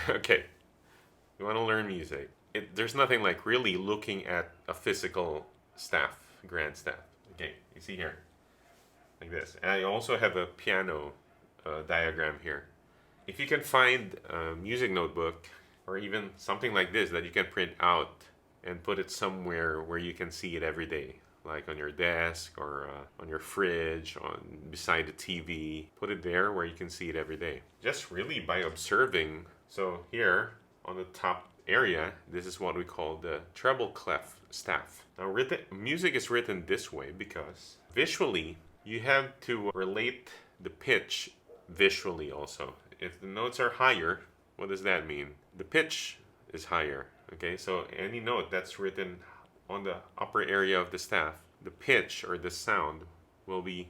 Okay, you want to learn music. There's nothing like really looking at a physical staff, grand staff. Okay, you see here, like this. And I also have a piano diagram here. If you can find a music notebook or even something like this that you can print out and put it somewhere where you can see it every day, like on your desk or on your fridge, on beside the TV, put it there where you can see it every day. Just really by observing. So here on the top area, this is what we call the treble clef staff. Now, music is written this way because visually you have to relate the pitch visually also. If the notes are higher, what does that mean? The pitch is higher. Okay, so any note that's written on the upper area of the staff, the pitch or the sound will be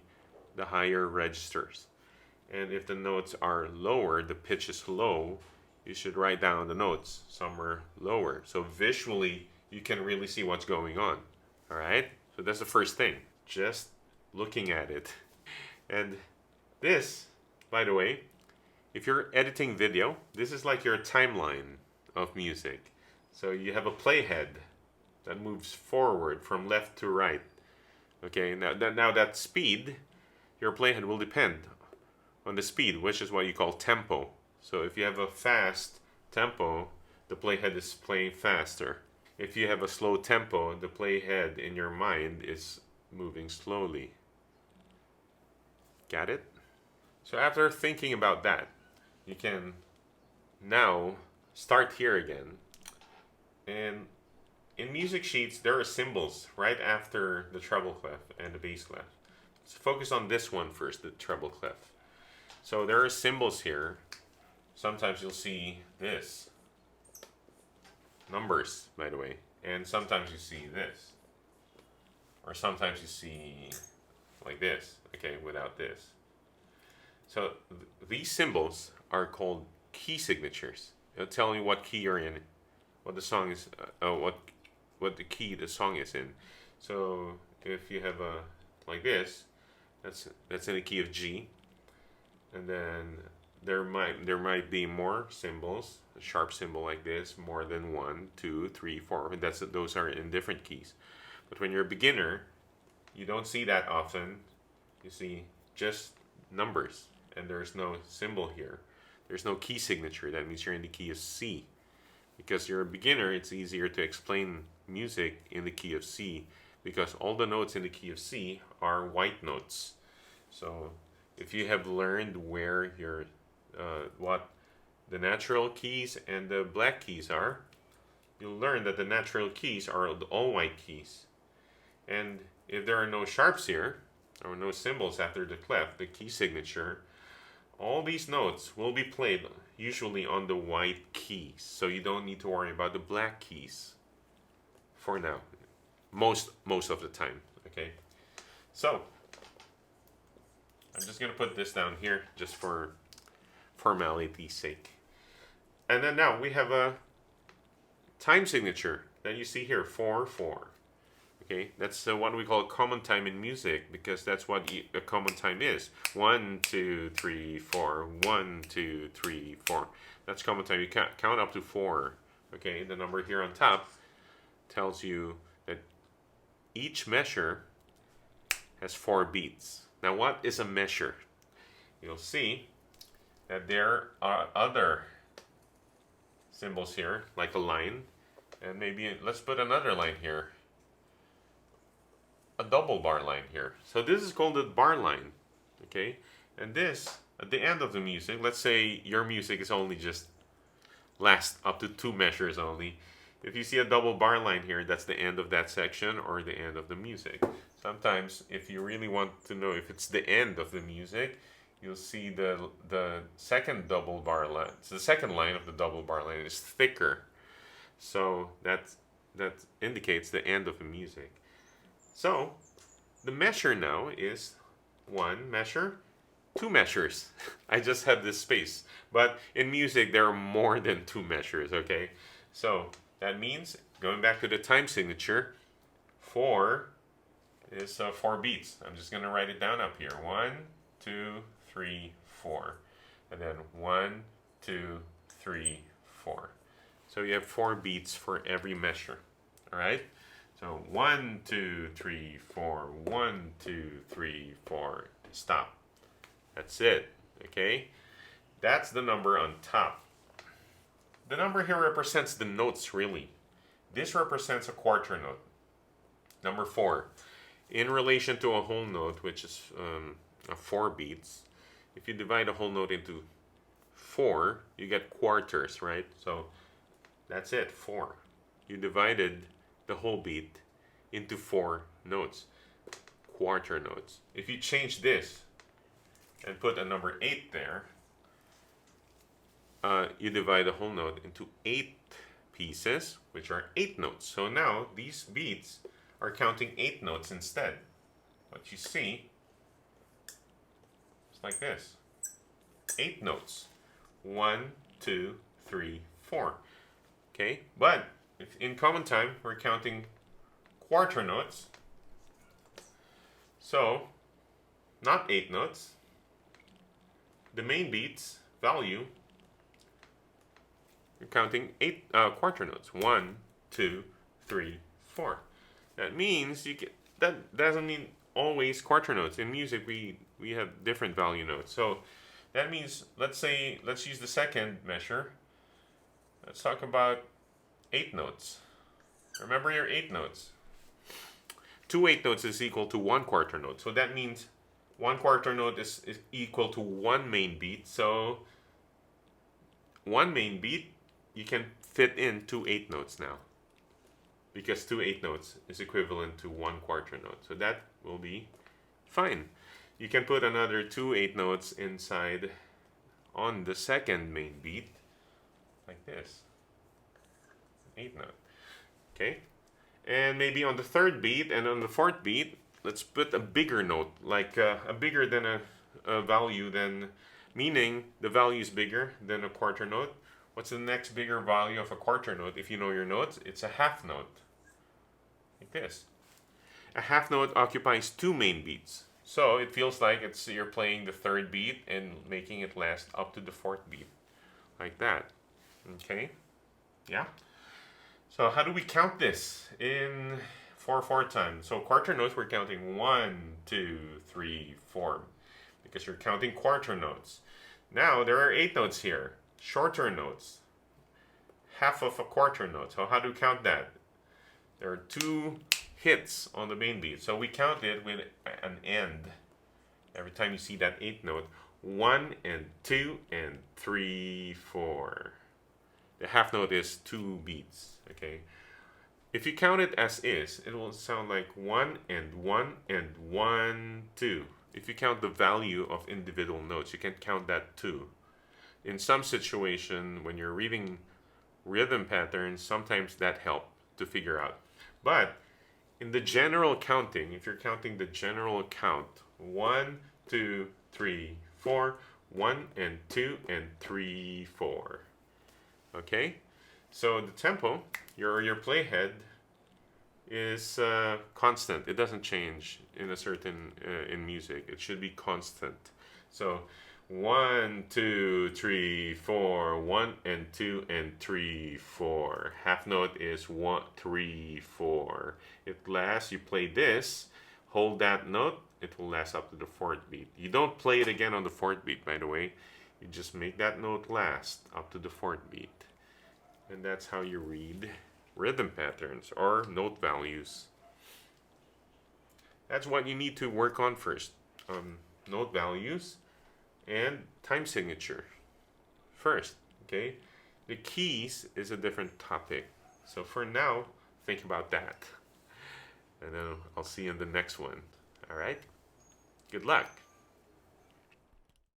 the higher registers. And if the notes are lower, the pitch is low, you should write down the notes somewhere lower. So visually, you can really see what's going on. All right? So that's the first thing. Just looking at it. And this, by the way, if you're editing video, this is like your timeline of music. So you have a playhead that moves forward from left to right. Okay, now that speed, your playhead will depend on the speed, which is what you call tempo. So if you have a fast tempo, the playhead is playing faster. If you have a slow tempo, the playhead in your mind is moving slowly. Got it? So after thinking about that, you can now start here again. And in music sheets, there are symbols right after the treble clef and the bass clef. Let's focus on this one first, the treble clef. So there are symbols here. Sometimes you'll see this. Numbers, by the way. And sometimes you see this. Or sometimes you see like this, okay, without this. So these symbols are called key signatures. It'll tell you what key you're in, what the song is, what the key the song is in. So if you have a like this, that's in the key of G, and then there might be more symbols, a sharp symbol like this, more than 1, 2, 3, 4. And those are in different keys. But when you're a beginner, you don't see that often. You see just numbers, and there's no symbol here. There's no key signature. That means you're in the key of C. Because you're a beginner, it's easier to explain music in the key of C because all the notes in the key of C are white notes. So if you have learned where what the natural keys and the black keys are, you'll learn that the natural keys are all white keys. And if there are no sharps here, or no symbols after the clef, the key signature, all these notes will be played usually on the white keys. So you don't need to worry about the black keys for now. Most of the time, okay? So I'm just gonna put this down here just for formality's sake. And then now we have a time signature that you see here, 4/4. Okay, that's what we call a common time in music because that's what a common time is. 1, 2, 3, 4. 1, 2, 3, 4. That's common time. You can't count up to 4. Okay, the number here on top tells you that each measure has 4 beats. Now, what is a measure? You'll see that there are other symbols here, like a line, and maybe let's put another line here. A double bar line here. So this is called the bar line, okay? And this, at the end of the music, let's say your music is only just last up to 2 measures only. If you see a double bar line here, that's the end of that section or the end of the music. Sometimes, if you really want to know if it's the end of the music, you'll see the second double bar line. So the second line of the double bar line is thicker. So that indicates the end of the music. So the measure now is 1 measure, 2 measures. I just have this space. But in music, there are more than 2 measures, okay? So that means, going back to the time signature, 4 is 4 beats. I'm just going to write it down up here. 1, 2, 3, 4. And then 1, 2, 3, 4. So you have 4 beats for every measure. All right? So 1, 2, 3, 4, 1, 2, 3, 4, stop. That's it. Okay? That's the number on top. The number here represents the notes, really. This represents a quarter note. Number 4. In relation to a whole note, which is 4 beats, if you divide a whole note into 4, you get quarters, right? So that's it, 4. You divided the whole beat into 4 notes, quarter notes. If you change this and put a number 8 there, you divide the whole note into 8 pieces, which are 8 notes. So now these beats are counting 8 notes instead. What you see is like this. 8 notes. 1, 2, 3, 4. Okay, but if in common time we're counting quarter notes. So not 8 notes. The main beats value, you're counting 8 quarter notes. 1, 2, 3, 4. That means you get, that doesn't mean always quarter notes. In music we have different value notes. So that means, let's use the second measure. Let's talk about 8 notes. Remember your 8 notes. 2 8 notes is equal to 1 quarter note. So that means 1 quarter note is equal to 1 main beat. So 1 main beat, you can fit in 2 8 notes now, because 2 8 notes is equivalent to 1 quarter note. So that will be fine. You can put another 2 8 notes inside on the second main beat, like this. 8 note. Okay? And maybe on the third beat and on the fourth beat, let's put a bigger note, like a bigger than a value than, meaning the value is bigger than a quarter note. What's the next bigger value of a quarter note? If you know your notes, it's a half note. Like this. A half note occupies 2 main beats. So it feels like you're playing the third beat and making it last up to the fourth beat. Like that. Okay? Yeah? So how do we count this in 4/4 time? So quarter notes, we're counting 1, 2, 3, 4. Because you're counting quarter notes. Now there are 8 notes here. Shorter notes. Half of a quarter note. So how do we count that? There are 2 hits on the main beat. So we count it with an end. Every time you see that 8 note. 1 and 2 and 3, 4. The half note is 2 beats. Okay. If you count it as is, it will sound like 1 and 1 and 1, 2. If you count the value of individual notes, you can count that too. In some situation, when you're reading rhythm patterns, sometimes that helps to figure out. But in the general counting, if you're counting the general count, 1, 2, 3, 4, 1 and 2 and 3, 4. Okay? So the tempo, your playhead, is constant. It doesn't change in a certain in music. It should be constant. So 1, 2, 3, 4, 1 and 2 and 3, 4. Half note is 1, 3, 4. It lasts. You play this, hold that note. It will last up to the fourth beat. You don't play it again on the fourth beat, by the way. You just make that note last up to the fourth beat. And that's how you read rhythm patterns or note values. That's what you need to work on first. Note values and time signature first. Okay, the keys is a different topic. So for now, think about that. And then I'll see you in the next one. All right? Good luck.